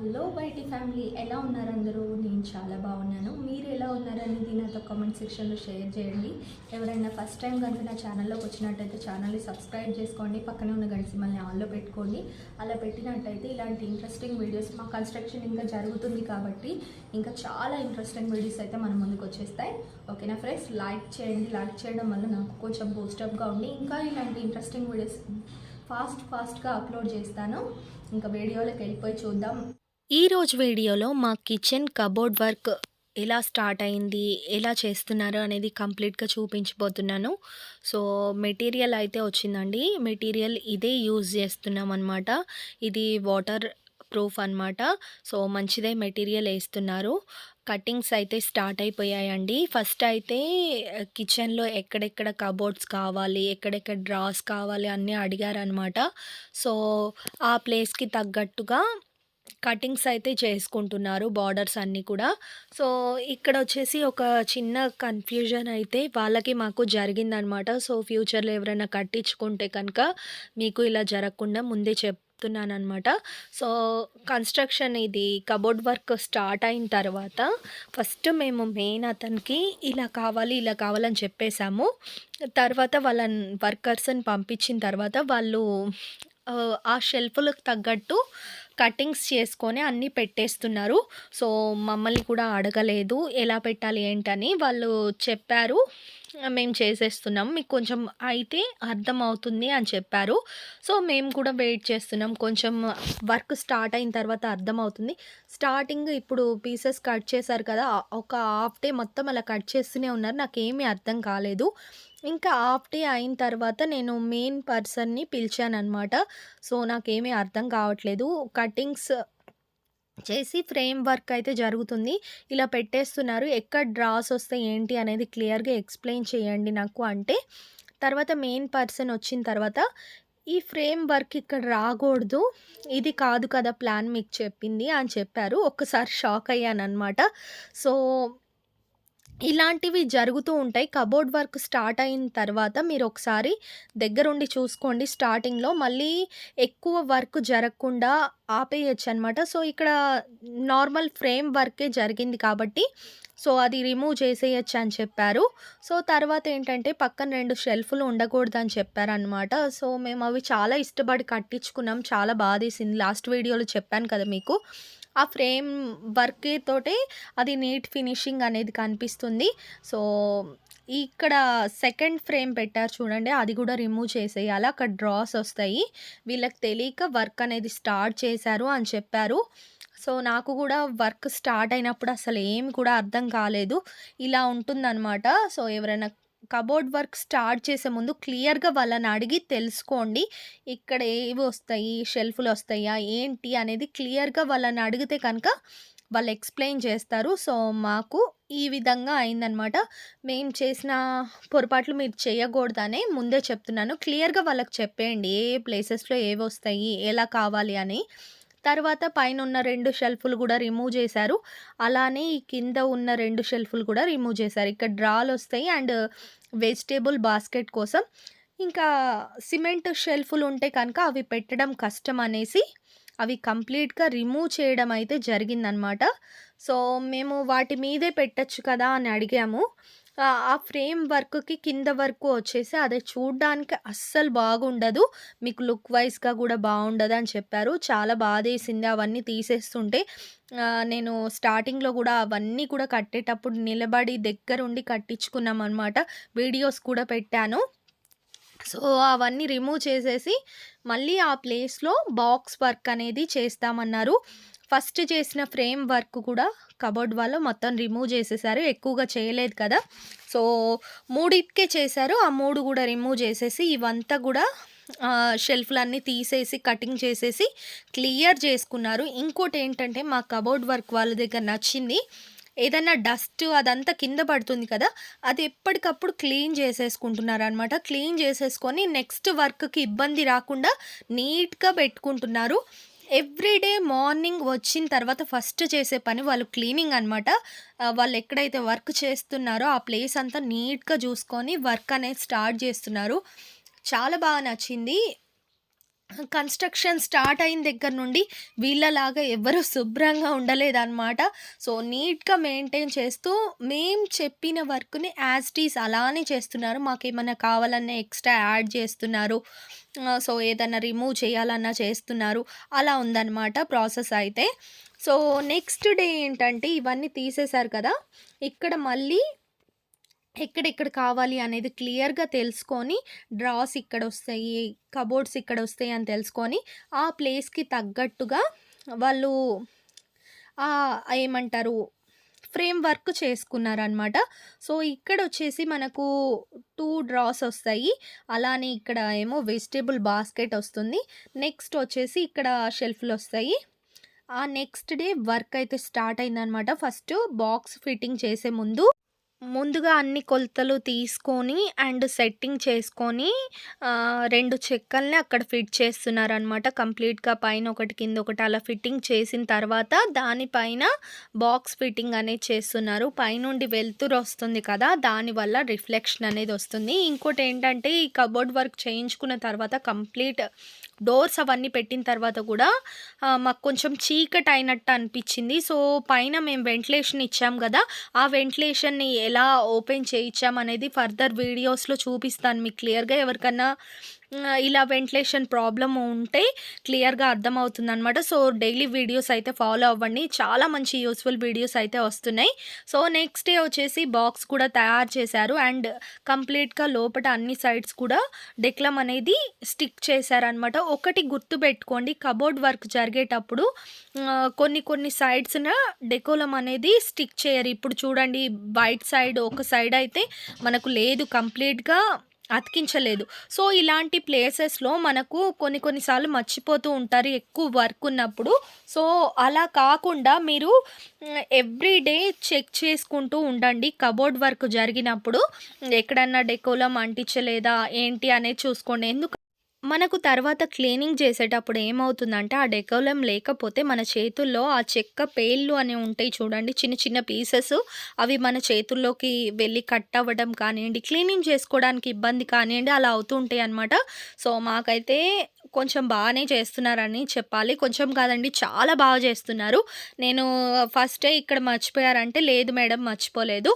Hello baity family, ఎలా ఉన్నారు అందరూ? నేను చాలా బాగున్నాను. మీరు ఎలా ఉన్నారనేది నాతో కామెంట్ సెక్షన్లో షేర్ చేయండి. ఎవరైనా ఫస్ట్ టైం కనుక నా ఛానల్లోకి వచ్చినట్టయితే ఛానల్ని సబ్స్క్రైబ్ చేసుకోండి, పక్కనే ఉన్న గంట సింబల్ని ఆన్లో పెట్టుకోండి. అలా పెట్టినట్టయితే ఇలాంటి ఇంట్రెస్టింగ్ వీడియోస్, మా కన్స్ట్రక్షన్ ఇంకా జరుగుతుంది కాబట్టి ఇంకా చాలా ఇంట్రెస్టింగ్ వీడియోస్ అయితే మన ముందుకు వచ్చేస్తాయి. ఓకేనా ఫ్రెండ్స్, లైక్ చేయండి. లైక్ చేయడం వల్ల నాకు కొంచెం బూస్టప్గా ఉండి ఇంకా ఇలాంటి ఇంట్రెస్టింగ్ వీడియోస్ ఫాస్ట్గా అప్లోడ్ చేస్తాను. ఇంకా వీడియోలోకి వెళ్ళిపోయి చూద్దాం. ఈరోజు వీడియోలో మా కిచెన్ కబోర్డ్ వర్క్ ఎలా స్టార్ట్ అయింది, ఎలా చేస్తున్నారు అనేది కంప్లీట్గా చూపించబోతున్నాను. సో మెటీరియల్ అయితే వచ్చిందండి. మెటీరియల్ ఇదే యూజ్ చేస్తున్నాం అనమాట. ఇది వాటర్ ప్రూఫ్ అనమాట. సో మంచిదే మెటీరియల్ వేస్తున్నారు. కటింగ్స్ అయితే స్టార్ట్ అయిపోయాయండి. ఫస్ట్ అయితే కిచెన్లో ఎక్కడెక్కడ కబోర్డ్స్ కావాలి, ఎక్కడెక్కడ డ్రాస్ కావాలి అన్నీ అడిగారనమాట. సో ఆ ప్లేస్కి తగ్గట్టుగా కటింగ్స్ అయితే చేసుకుంటున్నారు, బార్డర్స్ అన్నీ కూడా. సో ఇక్కడ వచ్చేసి ఒక చిన్న కన్ఫ్యూజన్ అయితే వాళ్ళకి మాకు జరిగిందనమాట. సో ఫ్యూచర్లో ఎవరైనా కట్టించుకుంటే కనుక మీకు ఇలా జరగకుండా ముందే చెప్తున్నానమాట. సో కన్స్ట్రక్షన్ ఇది కబోర్డ్ వర్క్ స్టార్ట్ అయిన తర్వాత ఫస్ట్ మేము మెయిన్ అతనికి ఇలా కావాలి ఇలా కావాలని చెప్పేశాము. తర్వాత వాళ్ళ వర్కర్స్ని పంపించిన తర్వాత వాళ్ళు ఆ షెల్ఫ్‌లకు తగ్గట్టు కటింగ్స్ చేసుకొని అన్నీ పెట్టేస్తున్నారు. సో మమ్మల్ని కూడా అడగలేదు ఎలా పెట్టాలి ఏంటని. వాళ్ళు చెప్పారు, మేము చేసేస్తున్నాం, మీకు కొంచెం అయితే అర్థమవుతుంది అని చెప్పారు. సో మేము కూడా వెయిట్ చేస్తున్నాం, కొంచెం వర్క్ స్టార్ట్ అయిన తర్వాత అర్థమవుతుంది. స్టార్టింగ్ ఇప్పుడు పీసెస్ కట్ చేశారు కదా, ఒక హాఫ్ డే మొత్తం అలా కట్ చేస్తూనే ఉన్నారు. నాకేమీ అర్థం కాలేదు. ఇంకా హాఫ్ డే అయిన తర్వాత నేను మెయిన్ పర్సన్‌ని పిలిచాననమాట. సో నాకేమీ అర్థం కావట్లేదు. కటింగ్స్ చేసి ఫ్రేమ్ వర్క్ అయితే జరుగుతుంది. ఇలా పెట్టేస్తున్నారు. ఎక్కడ డ్రాస్ వస్తాయి ఏంటి అనేది క్లియర్‌గా ఎక్స్‌ప్లెయిన్ చేయండి నాకు అంటే, తర్వాత మెయిన్ పర్సన్ వచ్చిన తర్వాత ఈ ఫ్రేమ్ వర్క్ ఇక్కడ రాకూడదు, ఇది కాదు కదా ప్లాన్ మీకు చెప్పింది అని చెప్పారు. ఒక్కసారి షాక్ అయ్యాననమాట. సో ఇలాంటివి జరుగుతూ ఉంటాయి. కబోర్డ్ వర్క్ స్టార్ట్ అయిన తర్వాత మీరు ఒకసారి దగ్గరుండి చూసుకోండి. స్టార్టింగ్‌లో మళ్ళీ ఎక్కువ వర్క్ జరగకుండా ఆపేయొచ్చనమాట. సో ఇక్కడ నార్మల్ ఫ్రేమ్ వర్కే జరిగింది కాబట్టి సో అది రిమూవ్ చేసేయొచ్చు అని చెప్పారు. సో తర్వాత ఏంటంటే పక్కన 2 షెల్ఫ్‌లు ఉండకూడదని చెప్పారనమాట. సో మేము అవి చాలా ఇష్టపడి కట్టించుకున్నాం. చాలా బాధేసింది. లాస్ట్ వీడియోలో చెప్పాను కదా మీకు. ఆ ఫ్రేమ్ వర్క్ తోటే అది నీట్ ఫినిషింగ్ అనేది కనిపిస్తుంది. సో ఇక్కడ సెకండ్ ఫ్రేమ్ పెట్టారు చూడండి, అది కూడా రిమూవ్ చేసేయాలి. అక్కడ డ్రాస్ వస్తాయి. వీళ్ళకి తెలియక వర్క్ అనేది స్టార్ట్ చేశారు అని చెప్పారు. సో నాకు కూడా వర్క్ స్టార్ట్ అయినప్పుడు అసలు ఏమి కూడా అర్థం కాలేదు. ఇలా ఉంటుందన్నమాట. సో ఎవరైనా కబోర్డ్ వర్క్ స్టార్ట్ చేసే ముందు క్లియర్‌గా వాళ్ళని అడిగి తెలుసుకోండి. ఇక్కడ ఏవి వస్తాయి, షెల్ఫ్‌లు వస్తాయా ఏంటి అనేది క్లియర్‌గా వాళ్ళని అడిగితే కనుక వాళ్ళు ఎక్స్‌ప్లెయిన్ చేస్తారు. సో మాకు ఈ విధంగా అయిందనమాట. మేము చేసిన పొరపాట్లు మీరు చేయకూడదనే ముందే చెప్తున్నాను. క్లియర్‌గా వాళ్ళకి చెప్పేయండి ఏ ఏ ప్లేసెస్‌లో ఏవొస్తాయి, ఎలా కావాలి అని. తర్వాత పైనున్న 2 షెల్ఫ్‌లు గూడా రిమూవ్ చేశారు. అలానే ఈ కింద ఉన్న 2 షెల్ఫ్‌లు కూడా రిమూవ్ చేశారు. ఇక్కడ డ్రాలొస్తాయి అండ్ వెజిటబుల్ బాస్కెట్ కోసం. ఇంకా సిమెంట్ షెల్ఫ్‌లు ఉంటే కనుక అవి పెట్టడం కష్టం అనేసి అవి కంప్లీట్‌గా రిమూవ్ చేయడం అయితే జరిగిందనమాట. సో మేము వాటి మీదే పెట్టొచ్చు కదా అని అడిగాము. ఆ ఫ్రేమ్ వర్క్‌కి కింద వరకు వచ్చేసి అది చూడ్డానికి అస్సలు బాగుండదు, మీకు లుక్ వైస్‌గా కూడా బాగుండదని చెప్పారు. చాలా బాధేసింది అవన్నీ తీసేస్తుంటే. నేను స్టార్టింగ్‌లో కూడా అవన్నీ కూడా కట్టేటప్పుడు నిలబడి దగ్గరుండి కట్టించుకున్నామనమాట. వీడియోస్ కూడా పెట్టాను. సో అవన్నీ రిమూవ్ చేసేసి మళ్ళీ ఆ ప్లేస్‌లో బాక్స్ వర్క్ అనేది చేస్తామన్నారు. ఫస్ట్ చేసిన ఫ్రేమ్ వర్క్ కూడా కబోర్డ్ వాళ్ళు మొత్తం రిమూవ్ చేసేసారు. ఎక్కువగా చేయలేదు కదా, సో మూడిటికే చేశారు. ఆ 3 కూడా రిమూవ్ చేసేసి ఇవంతా కూడా షెల్ఫ్‌లన్నీ తీసేసి కటింగ్ చేసేసి క్లియర్ చేసుకున్నారు. ఇంకోటేంటంటే మా కబోర్డ్ వర్క్ వాళ్ళ దగ్గర నచ్చింది, ఏదన్నా డస్ట్ అదంతా కింద పడుతుంది కదా, అది ఎప్పటికప్పుడు క్లీన్ చేసేసుకుంటున్నారనమాట. క్లీన్ చేసేసుకొని నెక్స్ట్ వర్క్‌కి ఇబ్బంది రాకుండా నీట్‌గా పెట్టుకుంటున్నారు. ఎవ్రీడే మార్నింగ్ వచ్చిన తర్వాత ఫస్ట్ చేసే పని వాళ్ళు క్లీనింగ్ అనమాట. వాళ్ళు ఎక్కడైతే వర్క్ చేస్తున్నారో ఆ ప్లేస్ అంతా నీట్‌గా చూసుకొని వర్క్ అనేది స్టార్ట్ చేస్తున్నారు. చాలా బాగా నచ్చింది. కన్స్ట్రక్షన్ స్టార్ట్ అయిన దగ్గర నుండి వీళ్ళలాగా ఎవ్వరు శుభ్రంగా ఉండలేదన్నమాట. సో, నీట్‌గా మెయింటైన్ చేస్తూ మేము చెప్పిన వర్క్‌ని యాజ్ ఇట్ ఈజ్ అలానే చేస్తున్నారు. మాకేమన్నా కావాలన్నా ఎక్స్‌ట్రా యాడ్ చేస్తున్నారు. సో, ఏదన్నా రిమూవ్ చేయాలన్నా చేస్తున్నారు. అలా ఉందన్నమాట ప్రాసెస్ అయితే. సో, నెక్స్ట్ డే ఏంటంటే ఇవన్నీ తీసేశారు కదా! ఇక్కడ మళ్ళీ ఎక్కడెక్కడ కావాలి అనేది క్లియర్‌గా తెలుసుకొని, డ్రాస్ ఇక్కడొస్తాయి, కబోర్డ్స్ ఇక్కడొస్తాయి అని తెలుసుకొని, ఆ ప్లేస్‌కి తగ్గట్టుగా వాళ్ళు ఏమంటారు ఫ్రేమ్ వర్క్ చేసుకున్నారనమాట. సో, ఇక్కడొచ్చేసి మనకు 2 డ్రాస్ ఒస్తాయి. అలానే ఇక్కడ ఏమో వెజిటబుల్ బాస్కెట్ ఒస్తుంది. నెక్స్ట్ వచ్చేసి ఇక్కడ షెల్ఫ్‌లొస్తాయి. ఆ నెక్స్ట్ డే వర్క్ అయితే స్టార్ట్ అయిందనమాట. ఫస్ట్ బాక్స్ ఫిట్టింగ్ చేసే ముందుగా అన్ని కొలతలు తీసుకొని అండ్ సెట్టింగ్ చేసుకొని 2 చెక్కల్ని అక్కడ ఫిట్ చేస్తున్నారనమాట. కంప్లీట్‌గా పైన ఒకటి, కింద ఒకటి అలా ఫిట్టింగ్ చేసిన తర్వాత దానిపైన బాక్స్ ఫిట్టింగ్ అనేది చేస్తున్నారు. పైనుండి వెలుతురు వస్తుంది కదా! దానివల్ల రిఫ్లెక్షన్ అనేది వస్తుంది. ఇంకోటేంటంటే ఈ కబోర్డ్ వర్క్ చేయించుకున్న తర్వాత కంప్లీట్ డోర్స్ అవన్నీ పెట్టిన తర్వాత కూడా మాకు కొంచెం చీకటి అయినట్టు అనిపించింది. సో, పైన మేము వెంటిలేషన్ ఇచ్చాం కదా! ఆ వెంటిలేషన్‌ని ఎలా ఓపెన్ చేయించాం అనేది ఫర్దర్ వీడియోస్‌లో చూపిస్తాను మీకు క్లియర్‌గా. ఎవరికన్నా ఇలా వెంటిలేషన్ ప్రాబ్లమ్ ఉంటే క్లియర్‌గా అర్థమవుతుందనమాట. సో, డైలీ వీడియోస్ అయితే ఫాలో అవ్వండి. చాలా మంచి యూస్‌ఫుల్ వీడియోస్ అయితే వస్తున్నాయి. సో, నెక్స్ట్ డే వచ్చేసి బాక్స్ కూడా తయారు చేశారు అండ్ కంప్లీట్‌గా లోపట అన్ని సైడ్స్ కూడా డెక్లమ్ అనేది స్టిక్ చేశారనమాట. ఒకటి గుర్తుపెట్టుకోండి, కబోర్డ్ వర్క్ జరిగేటప్పుడు కొన్ని సైడ్స్‌న డెకోలం అనేది స్టిక్ చేయరు. ఇప్పుడు చూడండి, బయట సైడ్ ఒక సైడ్ అయితే మనకు లేదు, కంప్లీట్‌గా అతికించలేదు. సో, ఇలాంటి ప్లేసెస్‌లో మనకు కొన్ని సార్లు మర్చిపోతూ ఉంటారు ఎక్కువ వర్క్ ఉన్నప్పుడు. సో, అలా కాకుండా మీరు ఎవ్రీ డే చెక్ చేసుకుంటూ ఉండండి. కబోర్డ్ వర్క్ జరిగినప్పుడు ఎక్కడన్నా డెకోలం అంటించలేదా ఏంటి అనేది చూసుకోండి. మనకు తర్వాత క్లీనింగ్ చేసేటప్పుడు ఏమవుతుందంటే ఆ డెకోలం లేకపోతే మన చేతుల్లో ఆ చెక్క పేళ్ళు అనేవి ఉంటాయి చూడండి, చిన్న చిన్న పీసెస్, అవి మన చేతుల్లోకి వెళ్ళి కట్ అవ్వడం కానివ్వండి, క్లీనింగ్ చేసుకోవడానికి ఇబ్బంది కానివ్వండి, అలా అవుతూ ఉంటాయి అన్నమాట. సో, మాకైతే కొంచెం బాగానే చేస్తున్నారని చెప్పాలి. కొంచెం కాదండి, చాలా బాగా చేస్తున్నారు. నేను ఫస్టే ఇక్కడ మర్చిపోయారంటే లేదు మేడం మర్చిపోలేదు,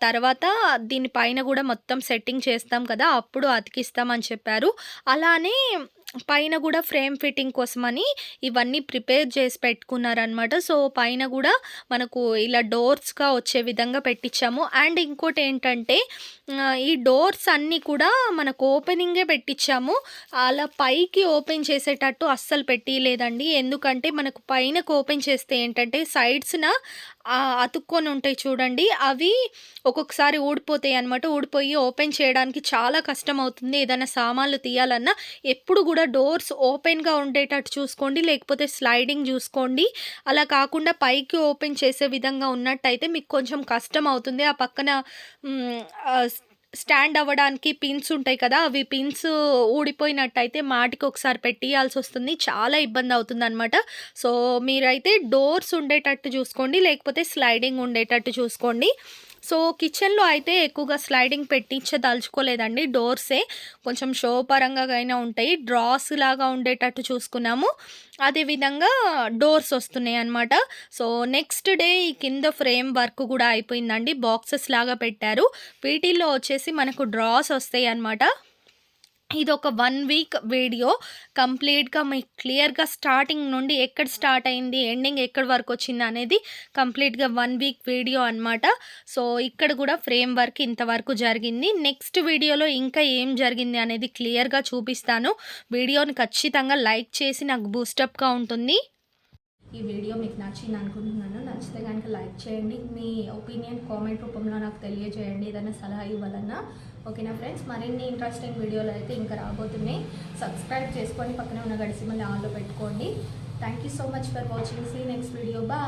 తర్వాత దీనిపైన కూడా మొత్తం సెట్టింగ్ చేస్తాం కదా అప్పుడు అతికిస్తామని చెప్పారు. అలానే పైన కూడా ఫ్రేమ్ ఫిట్టింగ్ కోసమని ఇవన్నీ ప్రిపేర్ చేసి పెట్టుకున్నారనమాట. సో, పైన కూడా మనకు ఇలా డోర్స్‌గా వచ్చే విధంగా పెట్టించాము. అండ్ ఇంకోటి ఏంటంటే ఈ డోర్స్ అన్నీ కూడా మనకు ఓపెనింగే పెట్టించాము. అలా పైకి ఓపెన్ చేసేటట్టు అస్సలు పెట్టియలేదండి. ఎందుకంటే మనకు పైనకు ఓపెన్ చేస్తే ఏంటంటే సైడ్స్‌న అతుక్కొని ఉంటాయి చూడండి, అవి ఒక్కొక్కసారి ఊడిపోతాయి అనమాట. ఊడిపోయి ఓపెన్ చేయడానికి చాలా కష్టం అవుతుంది. ఏదైనా సామాన్లు తీయాలన్నా ఎప్పుడు కూడా డోర్స్ ఓపెన్‌గా ఉండేటట్టు చూసుకోండి, లేకపోతే స్లైడింగ్ చూసుకోండి. అలా కాకుండా పైకి ఓపెన్ చేసే విధంగా ఉన్నట్టయితే మీకు కొంచెం కష్టం అవుతుంది. ఆ పక్కన స్టాండ్ అవ్వడానికి పిన్స్ ఉంటాయి కదా, అవి పిన్స్ ఊడిపోయినట్టయితే మాటికి ఒకసారి పెట్టియాల్సి వస్తుంది. చాలా ఇబ్బంది అవుతుందనమాట. సో, మీరైతే డోర్స్ ఉండేటట్టు చూసుకోండి, లేకపోతే స్లైడింగ్ ఉండేటట్టు చూసుకోండి. సో, కిచెన్‌లో అయితే ఎక్కువగా స్లైడింగ్ పెట్టించదలుచుకోలేదండి. డోర్సే కొంచెం షో పరంగా అయినా ఉంటాయి. డ్రాస్ లాగా ఉండేటట్టు చూసుకున్నాము. అదేవిధంగా డోర్స్ వస్తున్నాయి అన్నమాట. సో, నెక్స్ట్ డే ఈ కింద ఫ్రేమ్ వర్క్ కూడా అయిపోయిందండి. బాక్సెస్ లాగా పెట్టారు. వీటిల్లో వచ్చేసి మనకు డ్రాస్ వస్తాయి అన్నమాట. ఇదొక 1 వీక్ వీడియో. కంప్లీట్‌గా మీకు క్లియర్‌గా స్టార్టింగ్ నుండి ఎక్కడ స్టార్ట్ అయింది, ఎండింగ్ ఎక్కడి వరకు వచ్చింది అనేది కంప్లీట్‌గా 1 వీక్ వీడియో అనమాట. సో, ఇక్కడ కూడా ఫ్రేమ్ వర్క్ ఇంతవరకు జరిగింది. నెక్స్ట్ వీడియోలో ఇంకా ఏం జరిగింది అనేది క్లియర్‌గా చూపిస్తాను. వీడియోని ఖచ్చితంగా లైక్ చేసి నాకు బూస్టప్‌గా ఉంటుంది. ఈ వీడియో మీకు నచ్చింది అనుకుంటున్నాను. నచ్చితే కనుక లైక్ చేయండి. మీ ఒపీనియన్ కామెంట్ రూపంలో నాకు తెలియజేయండి, ఏదైనా సలహా ఇవ్వాలన్నా. ఓకేనా ఫ్రెండ్స్, మరిన్ని ఇంట్రెస్టింగ్ వీడియోలు అయితే ఇంకా రాబోతున్నాయి. సబ్స్క్రైబ్ చేసుకొని పక్కనే ఉన్న గడిసి మళ్ళీ ఆన్లో పెట్టుకోండి. Thank you so much for watching. See next video. Bye.